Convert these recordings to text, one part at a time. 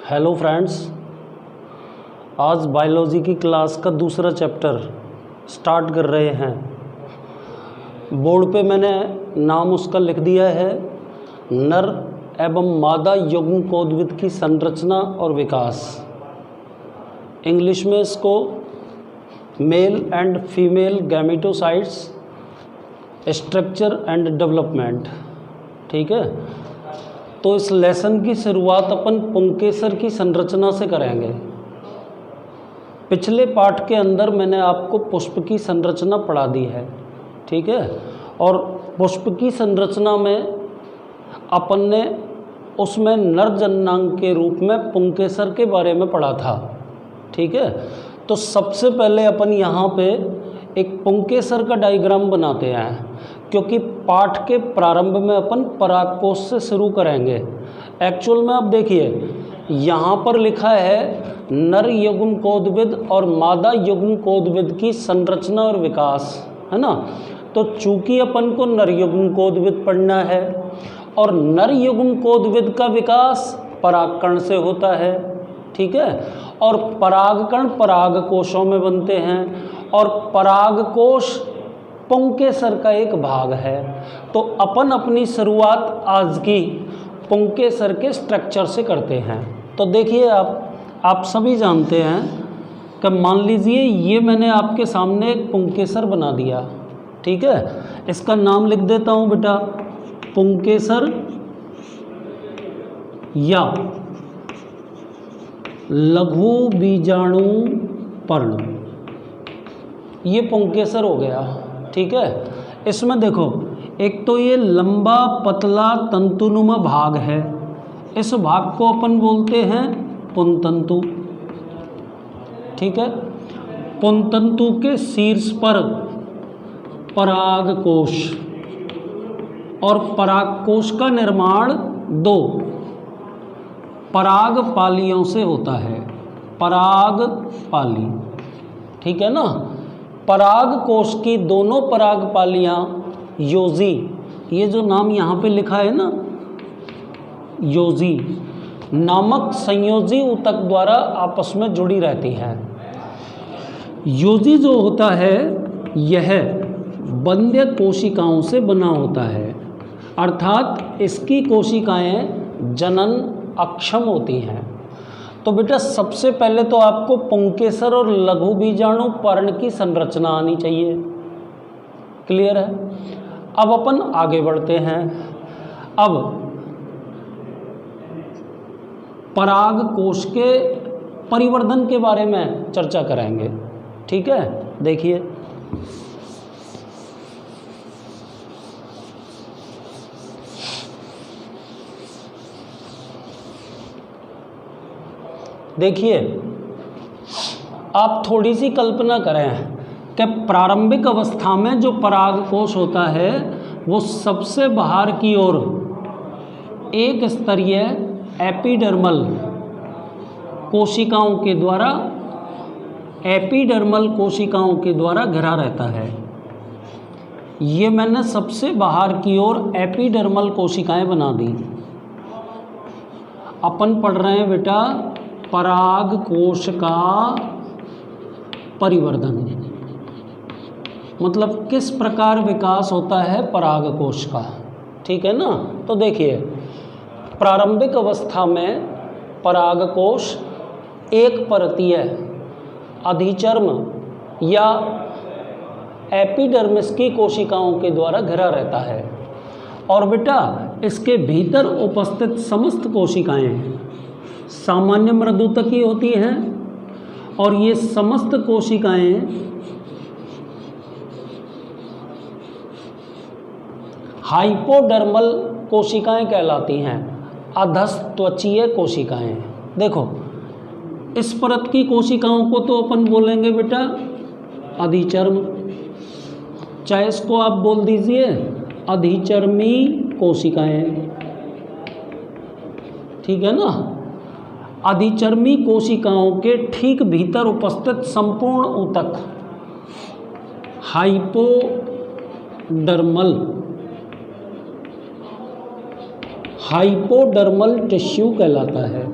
Hello friends, आज biology की class का दूसरा चैप्टर स्टार्ट कर रहे हैं। बोर्ड पे मैंने नाम उसका लिख दिया है नर एवं मादा यौगिकोद्भिद की संरचना और विकास। इंग्लिश में इसको male and female gametocytes structure and development, ठीक है। तो इस लेसन की शुरुआत अपन पुंकेसर की संरचना से करेंगे। पिछले पाठ के अंदर मैंने आपको पुष्प की संरचना पढ़ा दी है, ठीक है। और पुष्प की संरचना में अपन ने उसमें नर जननांग के रूप में पुंकेसर के बारे में पढ़ा था, ठीक है। तो सबसे पहले अपन यहाँ पे एक पुंकेसर का डायग्राम बनाते हैं, क्योंकि पाठ के प्रारंभ में अपन परागकोश से शुरू करेंगे। एक्चुअल में आप देखिए यहाँ पर लिखा है नर यौगिकोद्भिद और मादा यौगिकोद्भिद की संरचना और विकास, है ना। तो चूंकि अपन को नर यौगिकोद्भिद पढ़ना है और नर यौगिकोद्भिद का विकास परागकण से होता है, ठीक है। और परागकण परागकोशों में बनते हैं और परागकोश पुंकेसर का एक भाग है। तो अपन अपनी शुरुआत आज की पुंकेसर के स्ट्रक्चर से करते हैं। तो देखिए आप सभी जानते हैं कि मान लीजिए ये मैंने आपके सामने एक पुंकेसर बना दिया, ठीक है। इसका नाम लिख देता हूँ बेटा पुंकेसर या लघु बीजाणु पर्ण। ये पुंकेसर हो गया, ठीक है। इसमें देखो एक तो ये लंबा पतला तंतुनुमा भाग है, इस भाग को अपन बोलते हैं पुंतंतु, ठीक है। पुंतंतु के शीर्ष पर परागकोश, और परागकोश का निर्माण दो परागपालियों से होता है, परागपाली, ठीक है ना। परागकोश की दोनों परागपालियाँ योजी, ये जो नाम यहाँ पे लिखा है ना योजी नामक संयोजी ऊतक द्वारा आपस में जुड़ी रहती हैं। योजी जो होता है यह बंध्य कोशिकाओं से बना होता है, अर्थात इसकी कोशिकाएं जनन अक्षम होती हैं। तो बेटा सबसे पहले तो आपको पुंकेसर और लघु बीजाणु पर्ण की संरचना आनी चाहिए, क्लियर है। अब अपन आगे बढ़ते हैं। अब परागकोश के परिवर्धन के बारे में चर्चा करेंगे, ठीक है। देखिए देखिए आप थोड़ी सी कल्पना करें कि प्रारंभिक अवस्था में जो परागकोश होता है वो सबसे बाहर की ओर एक स्तरीय एपिडर्मल कोशिकाओं के द्वारा घिरा रहता है। ये मैंने सबसे बाहर की ओर एपिडर्मल कोशिकाएं बना दी। अपन पढ़ रहे हैं बेटा परागकोश का परिवर्धन, मतलब किस प्रकार विकास होता है परागकोश का, ठीक है ना। तो देखिए प्रारंभिक अवस्था में परागकोश एक परतीय अधिचर्म या एपिडर्मिस की कोशिकाओं के द्वारा घिरा रहता है, और बेटा इसके भीतर उपस्थित समस्त कोशिकाएं सामान्य मृदुता की होती हैं, और ये समस्त कोशिकाएं हाइपोडर्मल कोशिकाएं कहलाती हैं, अधस्त्वचीय कोशिकाएं। देखो इस परत की कोशिकाओं को तो अपन बोलेंगे बेटा अधिचर्म, चाहे इसको आप बोल दीजिए अधिचर्मी कोशिकाएं, ठीक है ना। अधिचर्मी कोशिकाओं के ठीक भीतर उपस्थित संपूर्ण ऊतक हाइपोडर्मल टिश्यू कहलाता है।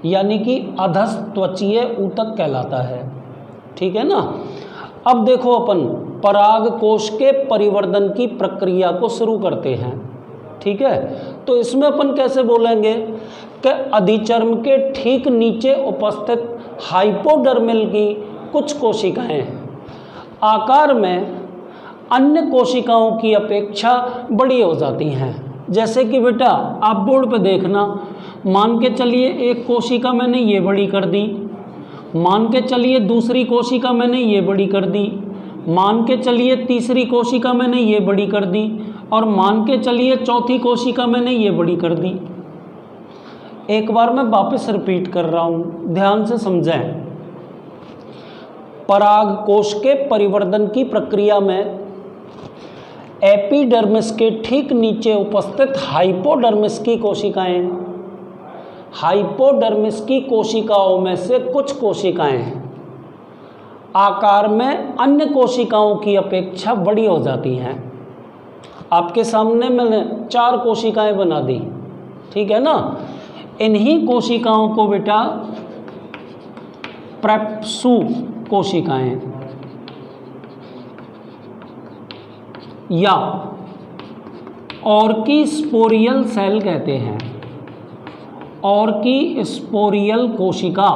यानी कि अधस्त्वचीय ऊतक कहलाता है। ठीक है ना। अब देखो अपन पराग कोश के परिवर्धन की प्रक्रिया को शुरू करते हैं। ठीक है, तो इसमें अपन कैसे बोलेंगे कि अधिचर्म के ठीक नीचे उपस्थित हाइपोडर्मिल की कुछ कोशिकाएं आकार में अन्य कोशिकाओं की अपेक्षा बड़ी हो जाती हैं। जैसे कि बेटा आप बोर्ड पे देखना, मान के चलिए एक कोशिका मैंने ये बड़ी कर दी, मान के चलिए दूसरी कोशिका मैंने ये बड़ी कर दी, मान के चलिए तीसरी कोशिका मैंने ये बड़ी कर दी, और मान के चलिए चौथी कोशिका मैंने ये बड़ी कर दी। एक बार मैं वापस रिपीट कर रहा हूँ, ध्यान से समझें। पराग कोश के परिवर्धन की प्रक्रिया में एपिडर्मिस के ठीक नीचे उपस्थित हाइपोडर्मिस की कोशिकाएं, हाइपोडर्मिस की कोशिकाओं में से कुछ कोशिकाएं आकार में अन्य कोशिकाओं की अपेक्षा बड़ी हो जाती हैं। आपके सामने मैंने 4 कोशिकाएं बना दी, ठीक है ना। इन्हीं कोशिकाओं को बेटा प्रेप्सू कोशिकाएं या ऑर्किस्पोरियल सेल कहते हैं। ऑर्किस्पोरियल कोशिका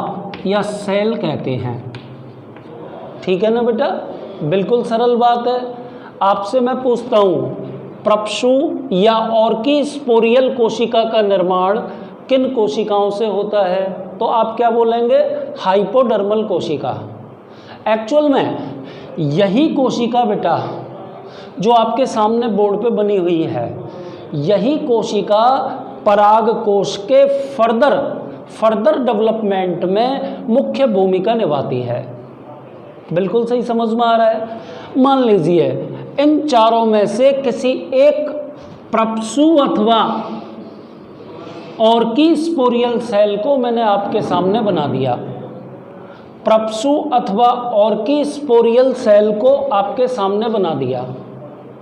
या सेल कहते हैं। ठीक है ना बेटा, बिल्कुल सरल बात है। आपसे मैं पूछता हूँ, प्रेप्सू या ऑर्किस्पोरियल कोशिका का निर्माण किन कोशिकाओं से होता है? तो आप क्या बोलेंगे? हाइपोडर्मल कोशिका। एक्चुअल में यही कोशिका बेटा जो आपके सामने बोर्ड पे बनी हुई है, यही कोशिका पराग कोश के फर्दर डेवलपमेंट में मुख्य भूमिका निभाती है। बिल्कुल सही समझ में आ रहा है। मान लीजिए इन चारों में से किसी एक प्रेप्सू अथवा ऑर्किस्पोरियल सेल को मैंने आपके सामने बना दिया। प्रेप्सू अथवा ऑर्किस्पोरियल सेल को आपके सामने बना दिया।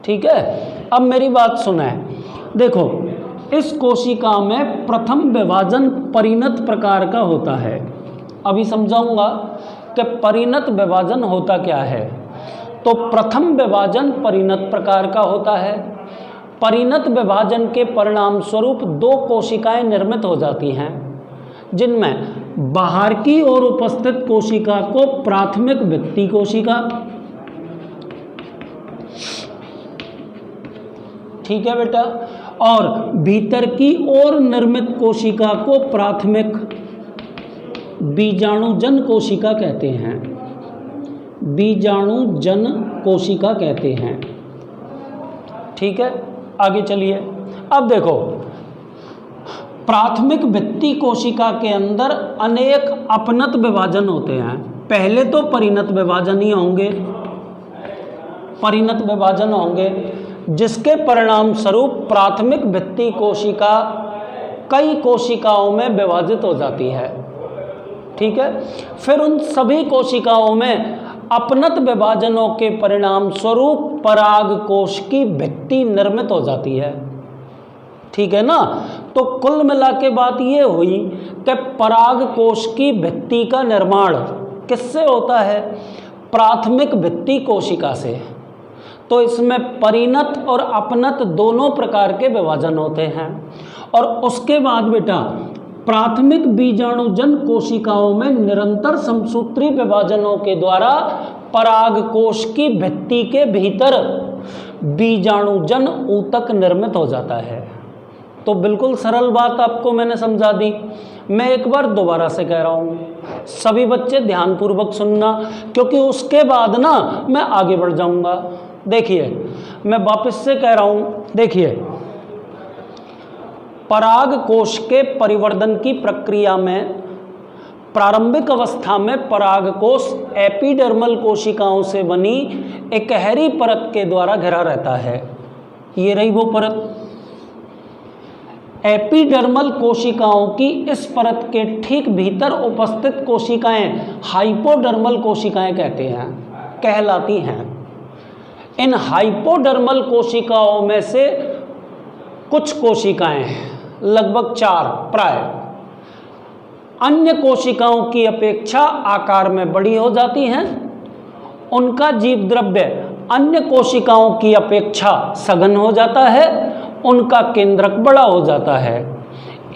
ठीक है, अब मेरी बात सुना है। देखो, इस कोशिका में प्रथम विभाजन परिणत प्रकार का होता है। अभी समझाऊंगा कि परिणत विभाजन होता क्या है। तो प्रथम विभाजन परिणत प्रकार का होता है। परिणत विभाजन के परिणाम स्वरूप 2 कोशिकाएं निर्मित हो जाती हैं, जिनमें बाहर की ओर उपस्थित कोशिका को प्राथमिक भित्ति कोशिका, ठीक है बेटा, और भीतर की ओर निर्मित कोशिका को प्राथमिक बीजाणुजन कोशिका कहते हैं। बीजाणुजन कोशिका कहते हैं। ठीक है, आगे चलिए। अब देखो, प्राथमिक भित्ति कोशिका के अंदर अनेक अपनत विभाजन होते हैं। पहले तो परिणत विभाजन ही होंगे, परिणत विभाजन होंगे, जिसके परिणाम स्वरूप प्राथमिक भित्ति कोशिका कई कोशिकाओं में विभाजित हो जाती है। ठीक है, फिर उन सभी कोशिकाओं में अपनत विभाजनों के परिणाम स्वरूप पराग कोश की भित्ति निर्मित हो जाती है। ठीक है ना। तो कुल मिला के बात ये हुई कि पराग कोश की भित्ति का निर्माण किससे होता है? प्राथमिक भित्ति कोशिका से। तो इसमें परिणत और अपनत दोनों प्रकार के विभाजन होते हैं। और उसके बाद बेटा प्राथमिक बीजाणुजन कोशिकाओं में निरंतर समसूत्री विभाजनों के द्वारा पराग कोश की भित्ति के भीतर बीजाणुजन ऊतक निर्मित हो जाता है। तो बिल्कुल सरल बात आपको मैंने समझा दी। मैं एक बार दोबारा से कह रहा हूँ, सभी बच्चे ध्यानपूर्वक सुनना, क्योंकि उसके बाद ना मैं आगे बढ़ जाऊँगा। देखिए, मैं वापस से कह रहा हूँ, देखिए, पराग कोश के परिवर्धन की प्रक्रिया में प्रारंभिक अवस्था में पराग कोश एपिडर्मल कोशिकाओं से बनी एकहरी परत के द्वारा घिरा रहता है। ये रही वो परत। एपिडर्मल कोशिकाओं की इस परत के ठीक भीतर उपस्थित कोशिकाएं हाइपोडर्मल कोशिकाएं कहलाती हैं। इन हाइपोडर्मल कोशिकाओं में से कुछ कोशिकाएं, लगभग 4 प्राय, अन्य कोशिकाओं की अपेक्षा आकार में बड़ी हो जाती हैं, उनका जीव द्रव्य अन्य कोशिकाओं की अपेक्षा सघन हो जाता है, उनका केंद्रक बड़ा हो जाता है।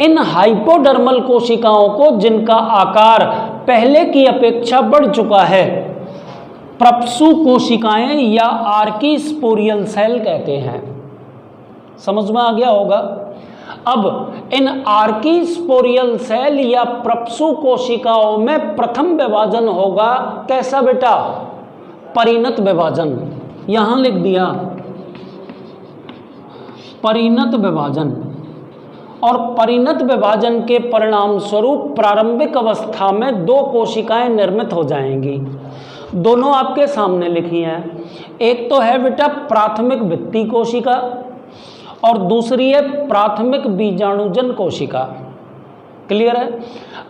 इन हाइपोडर्मल कोशिकाओं को, जिनका आकार पहले की अपेक्षा बढ़ चुका है, प्रप्सु कोशिकाएं या आर्कीस्पोरियल सेल कहते हैं। समझ में आ गया होगा। अब इन आर्कीस्पोरियल सेल या प्रप्सु कोशिकाओं में प्रथम विभाजन होगा कैसा बेटा? परिणत विभाजन। यहां लिख दिया परिणत विभाजन। और परिणत विभाजन के परिणाम स्वरूप प्रारंभिक अवस्था में दो कोशिकाएं निर्मित हो जाएंगी। दोनों आपके सामने लिखी हैं। एक तो है बेटा प्राथमिक भित्ति कोशिका और दूसरी है प्राथमिक बीजाणुजन कोशिका। क्लियर है?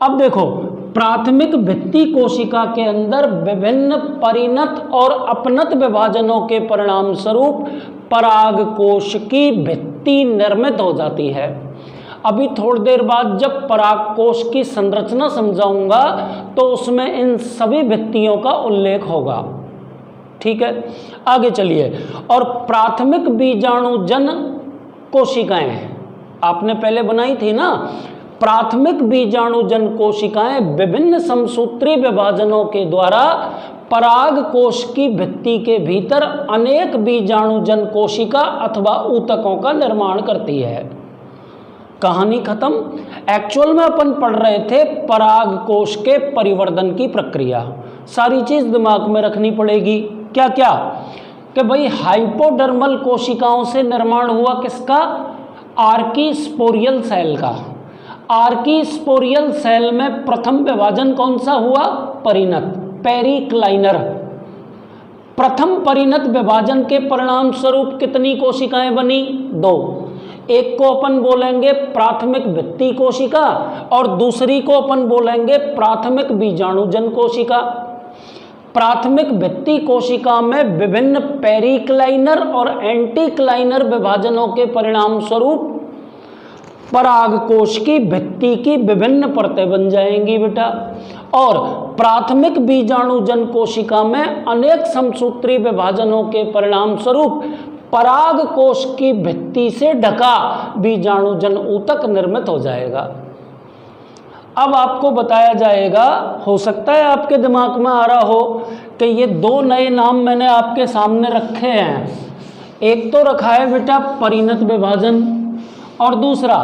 अब देखो, प्राथमिक भित्ति कोशिका के अंदर विभिन्न परिणत और अपनत विभाजनों के परिणाम स्वरूप पराग कोश की भित्ति निर्मित हो जाती है। अभी थोड़ी देर बाद जब पराग कोश की संरचना समझाऊंगा तो उसमें इन सभी भित्तियों का उल्लेख होगा। ठीक है, आगे चलिए। और प्राथमिक बीजाणुजन कोशिकाएं आपने पहले बनाई थी ना। प्राथमिक बीजाणुजन कोशिकाएं विभिन्न समसूत्री विभाजनों के द्वारा पराग कोश की भित्ति के भीतर अनेक बीजाणुजन कोशिका अथवा ऊतकों का निर्माण करती है। कहानी खत्म। एक्चुअल में अपन पढ़ रहे थे पराग कोश के परिवर्धन की प्रक्रिया। सारी चीज दिमाग में रखनी पड़ेगी। क्या क्या? कि भाई हाइपोडर्मल कोशिकाओं से निर्माण हुआ किसका? आर्कीस्पोरियल सेल का। आर्कीस्पोरियल सेल में प्रथम विभाजन कौन सा हुआ? परिणत, पेरिक्लाइनर। प्रथम परिणत विभाजन के परिणाम स्वरूप कितनी कोशिकाएं बनी? दो। एक को अपन बोलेंगे प्राथमिक भित्ति कोशिका और दूसरी को अपन बोलेंगे प्राथमिक बीजाणुजन कोशिका। प्राथमिक भित्ति कोशिका में विभिन्न पेरिक्लाइनर और एंटीक्लाइनर विभाजनों के परिणाम स्वरूप पराग कोश की भित्ति की विभिन्न परतें बन जाएंगी बेटा। और प्राथमिक बीजाणुजन कोशिका में अनेक समसूत्री विभाजनों के परिणाम स्वरूप पराग कोश की भित्ति से ढका बीजाणुजन ऊतक निर्मित हो जाएगा। अब आपको बताया जाएगा, हो सकता है आपके दिमाग में आ रहा हो कि ये दो नए नाम मैंने आपके सामने रखे हैं। एक तो रखा है बेटा परिणत विभाजन और दूसरा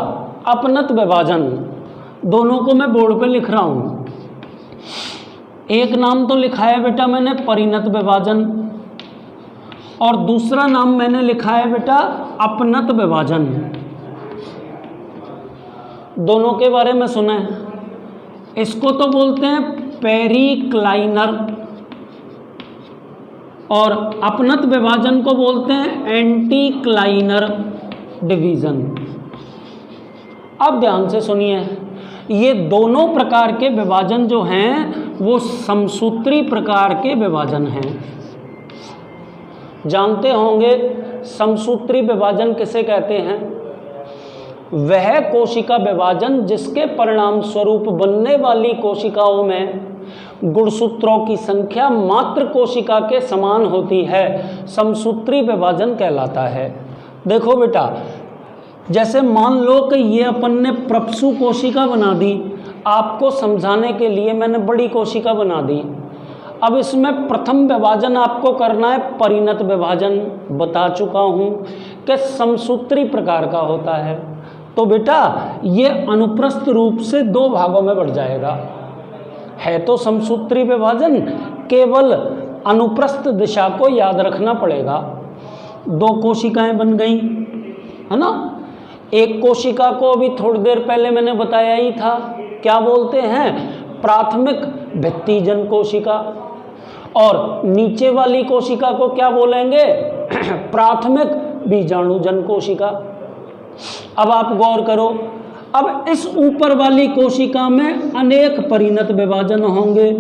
अपनत विभाजन। दोनों को मैं बोर्ड पे लिख रहा हूं। एक नाम तो लिखा है बेटा मैंने परिणत विभाजन और दूसरा नाम मैंने लिखा है बेटा अपनत विभाजन। दोनों के बारे में सुना है। इसको तो बोलते हैं पेरिक्लाइनर और अपनत विभाजन को बोलते हैं एंटीक्लाइनर डिवीजन। अब ध्यान से सुनिए, ये दोनों प्रकार के विभाजन जो हैं वो समसूत्री प्रकार के विभाजन हैं। जानते होंगे समसूत्री विभाजन किसे कहते हैं? वह कोशिका विभाजन जिसके परिणाम स्वरूप बनने वाली कोशिकाओं में गुणसूत्रों की संख्या मात्र कोशिका के समान होती है, समसूत्री विभाजन कहलाता है। देखो बेटा, जैसे मान लो कि ये अपन ने प्रप्सु कोशिका बना दी। आपको समझाने के लिए मैंने बड़ी कोशिका बना दी। अब इसमें प्रथम विभाजन आपको करना है परिणत विभाजन। बता चुका हूँ कि समसूत्री प्रकार का होता है। तो बेटा ये अनुप्रस्थ रूप से दो भागों में बढ़ जाएगा। है तो समसूत्री विभाजन, केवल अनुप्रस्थ दिशा को याद रखना पड़ेगा। दो कोशिकाएं बन गई है ना। एक कोशिका को अभी थोड़ी देर पहले मैंने बताया ही था, क्या बोलते हैं? प्राथमिक भित्तिजन कोशिका। और नीचे वाली कोशिका को क्या बोलेंगे? प्राथमिक बीजाणुजन कोशिका। अब आप गौर करो, अब इस ऊपर वाली कोशिका में अनेक परिणत विभाजन होंगे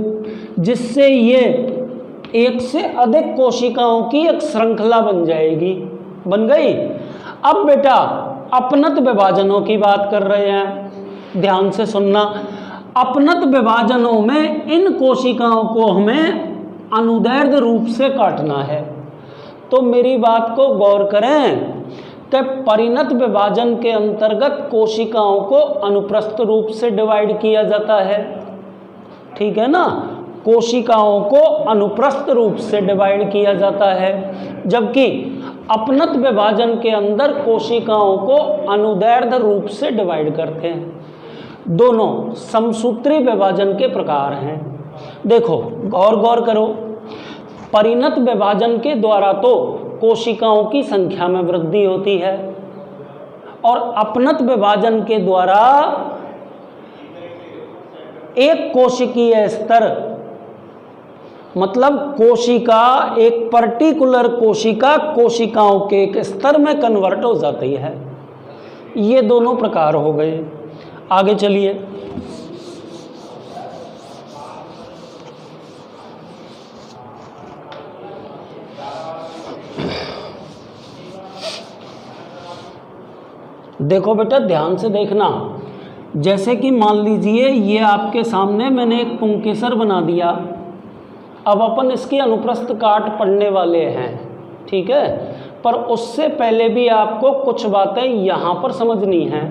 जिससे ये एक से अधिक कोशिकाओं की एक श्रृंखला बन जाएगी। बन गई। अब बेटा अपनत विभाजनों की बात कर रहे हैं, ध्यान से सुनना। अपनत विभाजनों में इन कोशिकाओं को हमें अनुदैर्ध्य रूप से काटना है। तो मेरी बात को गौर करें कि परिणत विभाजन के अंतर्गत कोशिकाओं को अनुप्रस्थ रूप से डिवाइड किया जाता है, ठीक है ना, कोशिकाओं को अनुप्रस्थ रूप से डिवाइड किया जाता है, जबकि अपनत विभाजन के अंदर कोशिकाओं को अनुदैर्ध्य रूप से डिवाइड करते हैं। दोनों समसूत्री विभाजन के प्रकार हैं। देखो गौर करो, परिणत विभाजन के द्वारा तो कोशिकाओं की संख्या में वृद्धि होती है और अपनत विभाजन के द्वारा एक कोशिकीय स्तर, मतलब कोशिका, एक पर्टिकुलर कोशिका कोशिकाओं के एक स्तर में कन्वर्ट हो जाती है। ये दोनों प्रकार हो गए। आगे चलिए, देखो बेटा ध्यान से देखना। जैसे कि मान लीजिए ये आपके सामने मैंने एक पुंकेसर बना दिया, अब अपन इसकी अनुप्रस्थ काट पढ़ने वाले हैं, ठीक है, पर उससे पहले भी आपको कुछ बातें यहाँ पर समझनी हैं।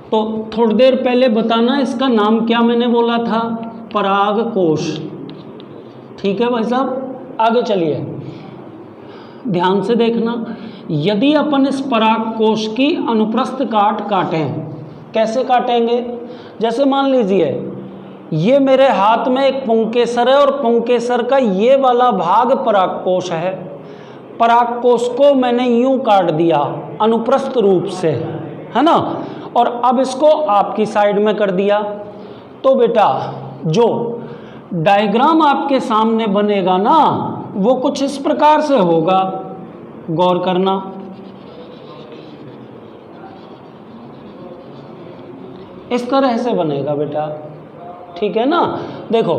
तो थोड़ी देर पहले बताना इसका नाम क्या मैंने बोला था, परागकोश, ठीक है भाई साहब। आगे चलिए, ध्यान से देखना। यदि अपन इस परागकोश की अनुप्रस्थ काट काटें, कैसे काटेंगे? जैसे मान लीजिए ये मेरे हाथ में एक पुंकेसर है और पुंकेसर का ये वाला भाग परागकोश है। परागकोश को मैंने यूं काट दिया अनुप्रस्थ रूप से, है ना, और अब इसको आपकी साइड में कर दिया। तो बेटा जो डायग्राम आपके सामने बनेगा ना, वो कुछ इस प्रकार से होगा, गौर करना। इस तरह से बनेगा बेटा, ठीक है ना। देखो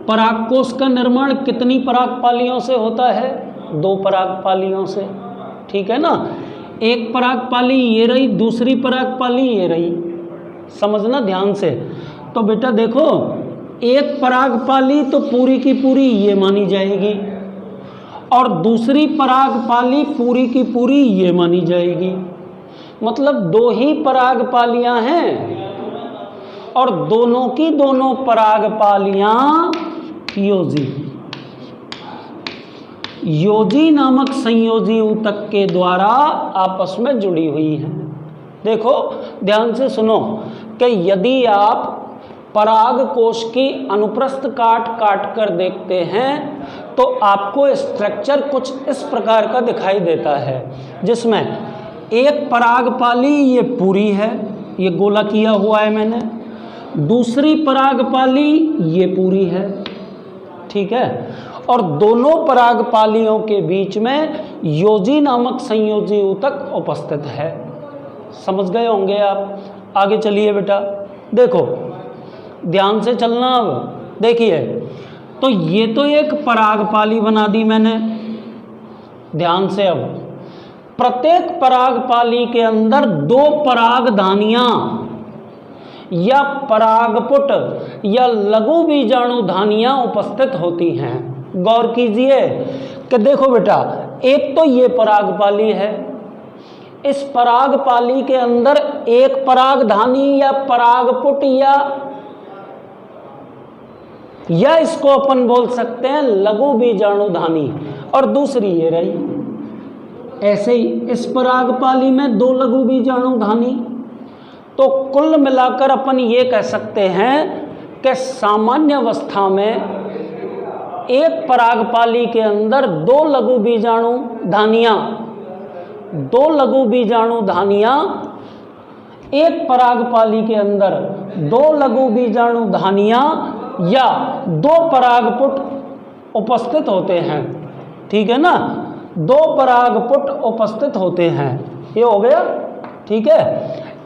परागकोश का निर्माण कितनी परागपालियों से होता है? 2 परागपालियों से, ठीक है ना। एक परागपाली ये रही, दूसरी परागपाली ये रही, समझना ध्यान से। तो बेटा देखो एक परागपाली तो पूरी की पूरी ये मानी जाएगी और दूसरी परागपाली पूरी की पूरी ये मानी जाएगी। मतलब 2 ही परागपालियां हैं और दोनों की दोनों परागपालियां योजी नामक संयोजी ऊतक के द्वारा आपस में जुड़ी हुई हैं। देखो ध्यान से सुनो कि यदि आप परागकोश की अनुप्रस्थ काट काट कर देखते हैं तो आपको स्ट्रक्चर कुछ इस प्रकार का दिखाई देता है, जिसमें एक परागपाली ये पूरी है, ये गोला किया हुआ है मैंने, दूसरी परागपाली ये पूरी है, ठीक है, और दोनों परागपालियों के बीच में योजी नामक संयोजी ऊतक उपस्थित है। समझ गए होंगे आप। आगे चलिए बेटा, देखो ध्यान से चलना। अब देखिए, तो ये तो एक परागपाली बना दी मैंने, ध्यान से। अब प्रत्येक परागपाली के अंदर 2 परागधानियां या परागपुट या लघु बीजाणुधानियां उपस्थित होती हैं। गौर कीजिए कि देखो बेटा, एक तो ये परागपाली है, इस परागपाली के अंदर एक परागधानी या परागपुट या इसको अपन बोल सकते हैं लघु बीजाणुधानी, और दूसरी ये रही। ऐसे ही इस परागपाली में 2 लघु बीजाणुधानी। तो कुल मिलाकर अपन ये कह सकते हैं कि सामान्य अवस्था में एक परागपाली के अंदर 2 लघु बीजाणुधानियां, 2 लघु बीजाणुधानियां, एक परागपाली के अंदर 2 लघु बीजाणुधानियां या 2 परागपुट उपस्थित होते हैं, ठीक है ना, 2 परागपुट उपस्थित होते हैं। ये हो गया, ठीक है।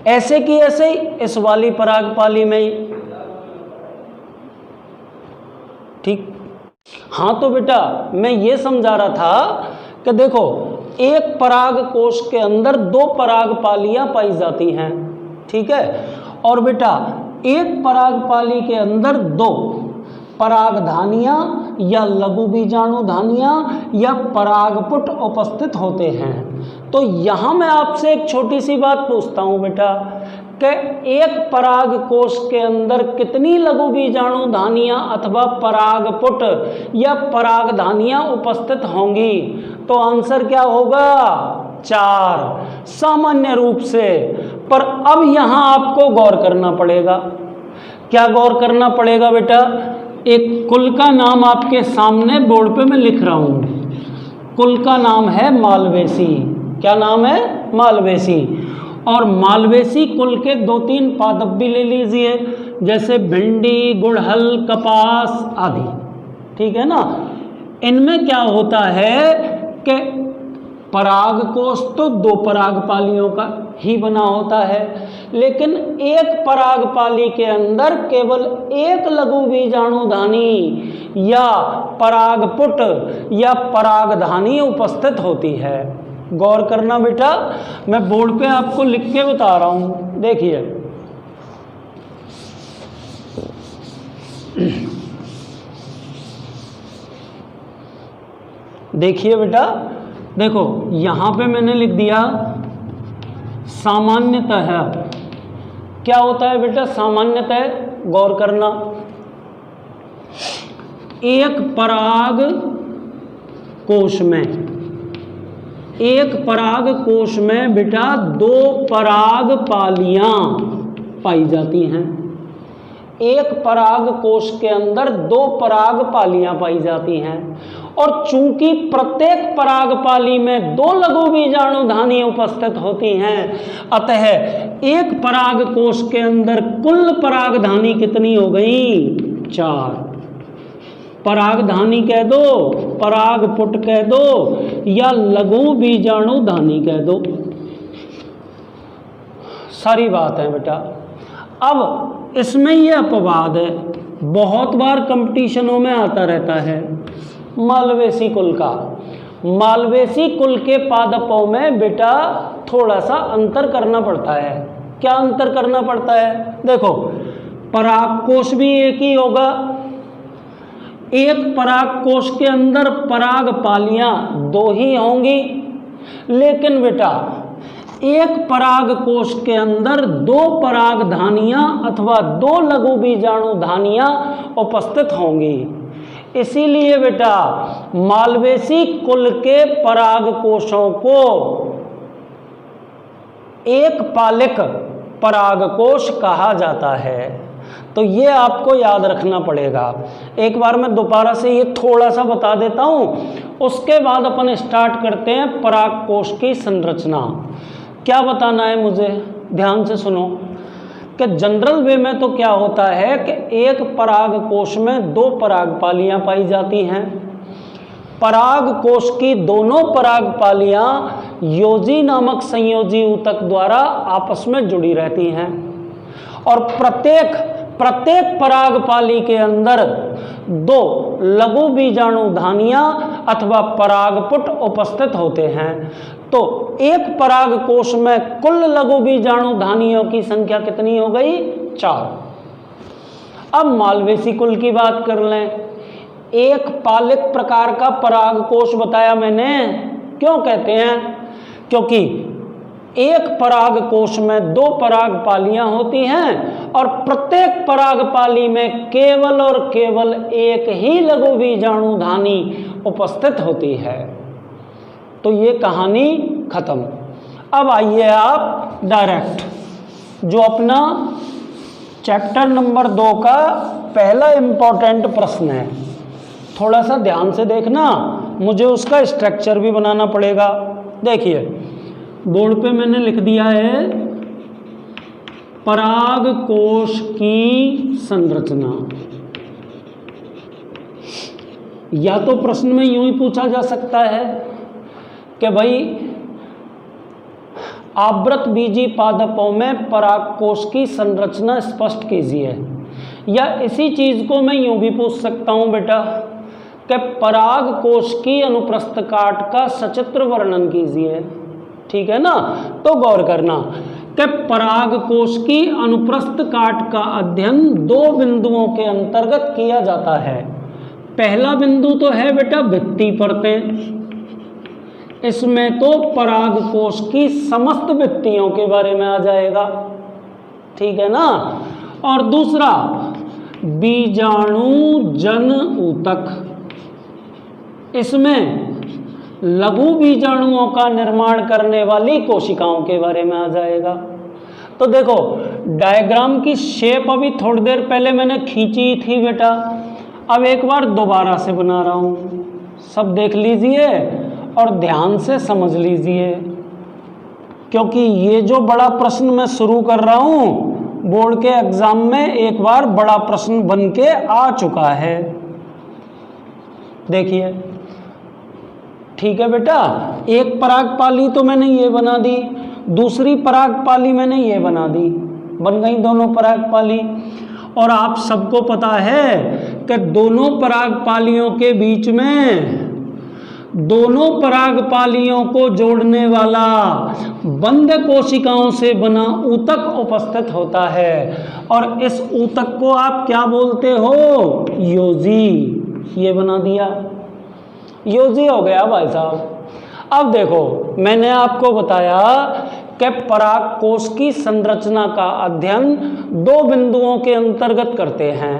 ऐसे की ऐसे ही इस वाली परागपाली में ही, ठीक। हाँ तो बेटा मैं ये समझा रहा था कि देखो एक परागकोश के अंदर 2 परागपालियां पाई जाती हैं, ठीक है, और बेटा एक परागपाली के अंदर दो परागधानियां या लघु बीजाणुधानियां या परागपुट उपस्थित होते हैं। तो यहाँ मैं आपसे एक छोटी सी बात पूछता हूँ बेटा कि एक पराग कोश के अंदर कितनी लघु बीजाणुधानियां अथवा परागपुट या परागधानियां उपस्थित होंगी? तो आंसर क्या होगा? 4 सामान्य रूप से। पर अब यहाँ आपको गौर करना पड़ेगा। क्या गौर करना पड़ेगा बेटा? एक कुल का नाम आपके सामने बोर्ड पे मैं लिख रहा हूँ। कुल का नाम है मालवेसी। क्या नाम है? मालवेसी। और मालवेसी कुल के 2-3 पादप भी ले लीजिए, जैसे भिंडी, गुड़हल, कपास आदि। ठीक है ना? इनमें क्या होता है कि परागकोश तो 2 परागपालियों का ही बना होता है, लेकिन एक परागपाली के अंदर केवल एक लघु बीजाणुधानी या परागपुट या परागधानी उपस्थित होती है। गौर करना बेटा, मैं बोर्ड पे आपको लिख के बता रहा हूं। देखिए, देखिए बेटा, देखो यहां पे मैंने लिख दिया सामान्यतः। क्या होता है बेटा सामान्यतः? गौर करना, एक पराग कोश में बेटा 2 परागपालियां पाई जाती हैं। एक पराग कोश के अंदर 2 परागपालियां पाई जाती हैं, और चूंकि प्रत्येक परागपाली में 2 लघु बीजाणुधानी उपस्थित होती हैं, अतः एक पराग कोश के अंदर कुल परागधानी कितनी हो गई? 4। परागधानी कह दो, परागपुट कह दो या लघु बीजाणुधानी कह दो, सारी बात है बेटा। अब इसमें यह अपवाद है, बहुत बार कंपटीशनों में आता रहता है मालवेसी कुल का। मालवेसी कुल के पादपों में बेटा थोड़ा सा अंतर करना पड़ता है। क्या अंतर करना पड़ता है? देखो, परागकोश भी एक ही होगा। एक परागकोश के अंदर परागपालियां 2 ही होंगी, लेकिन बेटा एक परागकोश के अंदर 2 परागधानियां अथवा 2 लघु बीजाणुधानियां उपस्थित होंगी। इसीलिए बेटा मालवेसी कुल के परागकोशों को एक पालिक परागकोश कहा जाता है। तो ये आपको याद रखना पड़ेगा। एक बार मैं दोबारा से ये थोड़ा सा बता देता हूँ, उसके बाद अपन स्टार्ट करते हैं परागकोश की संरचना। क्या बताना है मुझे? ध्यान से सुनो कि जनरल वे में तो क्या होता है कि एक परागकोश में 2 परागपालियां पाई जाती हैं। परागकोश की दोनों परागपालियां योजी नामक संयोजी ऊतक द्वारा आपस में जुड़ी रहती हैं, और प्रत्येक परागपाली के अंदर 2 लघु बीजाणुधानियां अथवा परागपुट उपस्थित होते हैं। तो एक परागकोश में कुल लघु बीजाणुधानियों की संख्या कितनी हो गई? 4। अब मालवेसी कुल की बात कर लें। एक पालिक प्रकार का परागकोश बताया मैंने। क्यों कहते हैं? क्योंकि एक परागकोश में 2 परागपालियां होती हैं, और प्रत्येक परागपाली में केवल और केवल एक ही लघु बीजाणुधानी उपस्थित होती है। तो ये कहानी खत्म। अब आइए आप डायरेक्ट जो अपना चैप्टर नंबर 2 का पहला इंपॉर्टेंट प्रश्न है, थोड़ा सा ध्यान से देखना, मुझे उसका स्ट्रक्चर भी बनाना पड़ेगा। देखिए, बोर्ड पे मैंने लिख दिया है परागकोश की संरचना। या तो प्रश्न में यूं ही पूछा जा सकता है कि भाई आवृत बीजी पादपों में परागकोश की संरचना स्पष्ट कीजिए, या इसी चीज को मैं यूं भी पूछ सकता हूं बेटा कि परागकोश की अनुप्रस्थ काट का सचित्र वर्णन कीजिए। ठीक है ना? तो गौर करना कि पराग कोश की अनुप्रस्थ काट का अध्ययन 2 बिंदुओं के अंतर्गत किया जाता है। पहला बिंदु तो है बेटा भित्ति परतें, इसमें तो पराग कोश की समस्त भित्तियों के बारे में आ जाएगा, ठीक है ना। और दूसरा बीजाणु जन ऊतक, इसमें लघु बीजाणुओं का निर्माण करने वाली कोशिकाओं के बारे में आ जाएगा। तो देखो डायग्राम की शेप अभी थोड़ी देर पहले मैंने खींची थी बेटा, अब एक बार दोबारा से बना रहा हूँ, सब देख लीजिए और ध्यान से समझ लीजिए, क्योंकि ये जो बड़ा प्रश्न मैं शुरू कर रहा हूँ बोर्ड के एग्जाम में एक बार बड़ा प्रश्न बन के आ चुका है। देखिए, ठीक है बेटा, एक परागपाली तो मैंने ये बना दी, दूसरी परागपाली मैंने ये बना दी, बन गई दोनों परागपाली। और आप सबको पता है कि दोनों परागपालियों के बीच में दोनों परागपालियों को जोड़ने वाला बंद कोशिकाओं से बना ऊतक उपस्थित होता है, और इस ऊतक को आप क्या बोलते हो? योजी। ये बना दिया, योजी हो गया भाई साहब। अब देखो मैंने आपको बताया कि पराग कोश की संरचना का अध्ययन 2 बिंदुओं के अंतर्गत करते हैं।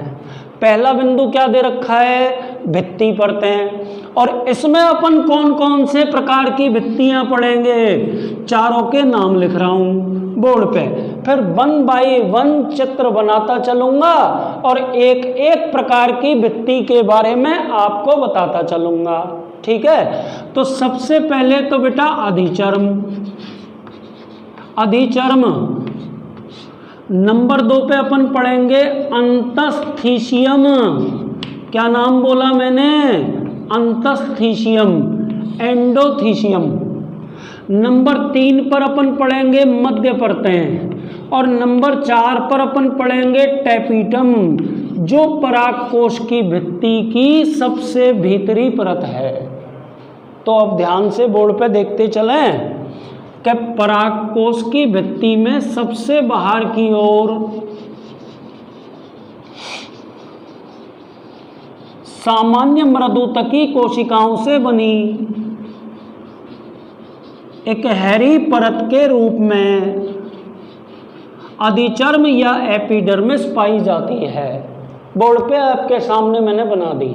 पहला बिंदु क्या दे रखा है? भित्ति परतें, और इसमें अपन कौन कौन से प्रकार की भित्तियां पढ़ेंगे? चारों के नाम लिख रहा हूं बोर्ड पे, फिर 1 बाय 1 चित्र बनाता चलूंगा और एक एक प्रकार की भित्ति के बारे में आपको बताता चलूंगा, ठीक है। तो सबसे पहले तो बेटा अधिचर्म, अधिचर्म। नंबर 2 पे अपन पढ़ेंगे अंतस्थीशियम। क्या नाम बोला मैंने? अंतस्थीशियम, एंडोथीशियम। नंबर 3 पर अपन पढ़ेंगे मध्य परतें, और नंबर 4 पर अपन पढ़ेंगे टैपीटम, जो परागकोश की भित्ति की सबसे भीतरी परत है। तो अब ध्यान से बोर्ड पे देखते चलें कि परागकोश की भित्ति में सबसे बाहर की ओर सामान्य मृदुतकी कोशिकाओं से बनी एक हैरी परत के रूप में अधिचर्म या एपिडर्मिस पाई जाती है। बोर्ड पे आपके सामने मैंने बना दी,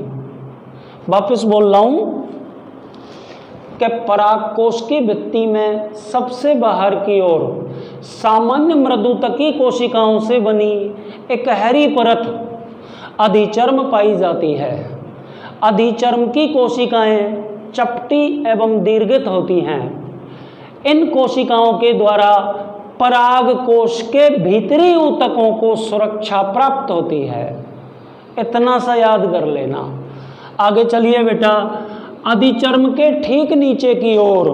वापस बोल रहा हूं कि परागकोश की भित्ति में सबसे बाहर की ओर सामान्य मृदुतकी कोशिकाओं से बनी एक हैरी परत अधिचर्म पाई जाती है। अधिचर्म की कोशिकाएं चपटी एवं दीर्घित होती हैं। इन कोशिकाओं के द्वारा परागकोश के भीतरी ऊतकों को सुरक्षा प्राप्त होती है। इतना सा याद कर लेना। आगे चलिए बेटा, अधिचर्म के ठीक नीचे की ओर,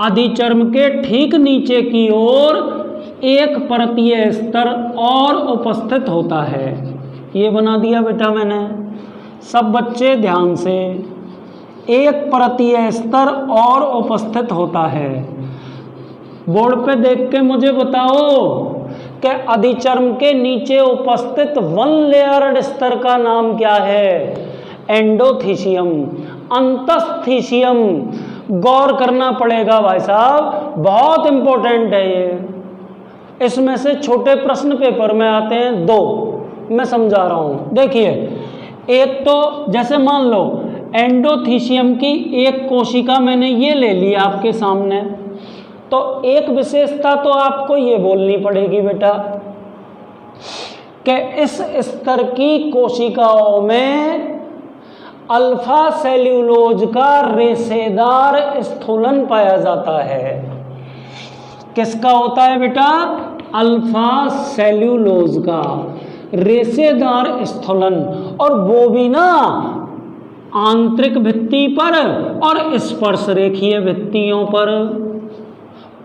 अधिचर्म के ठीक नीचे की ओर एक परतीय स्तर और उपस्थित होता है। ये बना दिया बेटा मैंने, सब बच्चे ध्यान से। एक परतीय स्तर और उपस्थित होता है। बोर्ड पे देख के मुझे बताओ कि अधिचर्म के नीचे उपस्थित 1 लेयर्ड स्तर का नाम क्या है? एंडोथीशियम, अंतस्थीशियम। गौर करना पड़ेगा भाई साहब, बहुत इंपॉर्टेंट है ये। इसमें से छोटे प्रश्न पेपर में आते हैं 2, मैं समझा रहा हूं। देखिए, एक तो जैसे मान लो एंडोथीशियम की एक कोशिका मैंने ये ले ली आपके सामने, तो एक विशेषता तो आपको ये बोलनी पड़ेगी बेटा कि इस स्तर की कोशिकाओं में अल्फा सेल्यूलोज का रेशेदार स्थूलन पाया जाता है। किसका होता है बेटा? अल्फा सेल्यूलोज का रेशेदार स्थूलन, और वो भी ना आंतरिक भित्ति पर और स्पर्श रेखीय भित्तियों पर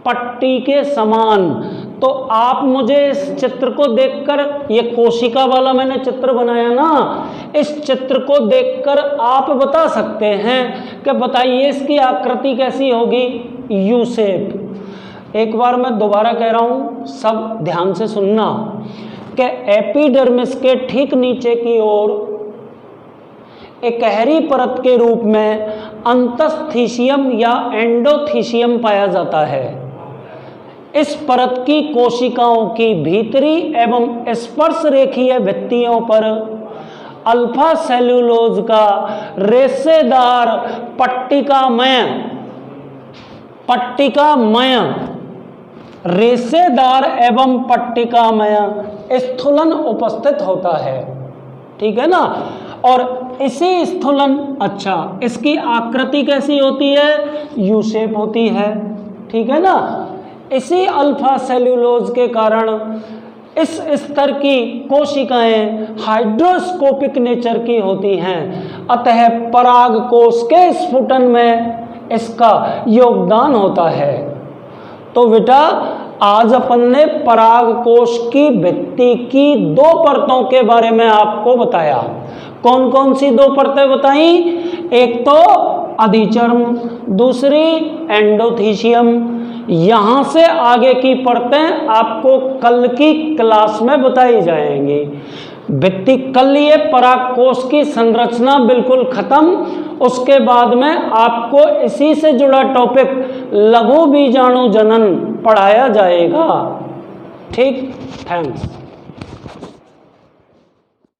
पट्टी के समान। तो आप मुझे इस चित्र को देखकर, ये कोशिका वाला मैंने चित्र बनाया ना, इस चित्र को देखकर आप बता सकते हैं कि बताइए इसकी आकृति कैसी होगी? U shape. एक बार मैं दोबारा कह रहा हूँ, सब ध्यान से सुनना कि एपिडर्मिस के ठीक नीचे की ओर एक गहरी परत के रूप में अंतस्थीशियम या एंडोथीशियम पाया जाता है। इस परत की कोशिकाओं की भीतरी एवं स्पर्श रेखीय भित्तियों पर अल्फा सेलुलोज का रेशेदार पट्टिकामय रेशेदार एवं पट्टिकामय स्थूलन उपस्थित होता है। ठीक है ना। और इसी स्थूलन, अच्छा, इसकी आकृति कैसी होती है? यू शेप होती है। ठीक है ना। इसी अल्फा सेल्यूलोज के कारण इस स्तर की कोशिकाएं हाइड्रोस्कोपिक नेचर की होती हैं, अतः पराग कोश के स्फुटन में इसका योगदान होता है। तो बेटा आज अपन ने पराग कोश की भित्ति की 2 परतों के बारे में आपको बताया। कौन कौन सी 2 परतें बताई? एक तो अधिचर्म, दूसरी एंडोथीशियम। यहाँ से आगे की परतें आपको कल की क्लास में बताई जाएंगी। भित्ति कल ये पराग कोश की संरचना बिल्कुल खत्म, उसके बाद में आपको इसी से जुड़ा टॉपिक लघु बीजाणु जनन पढ़ाया जाएगा। ठीक, थैंक्स।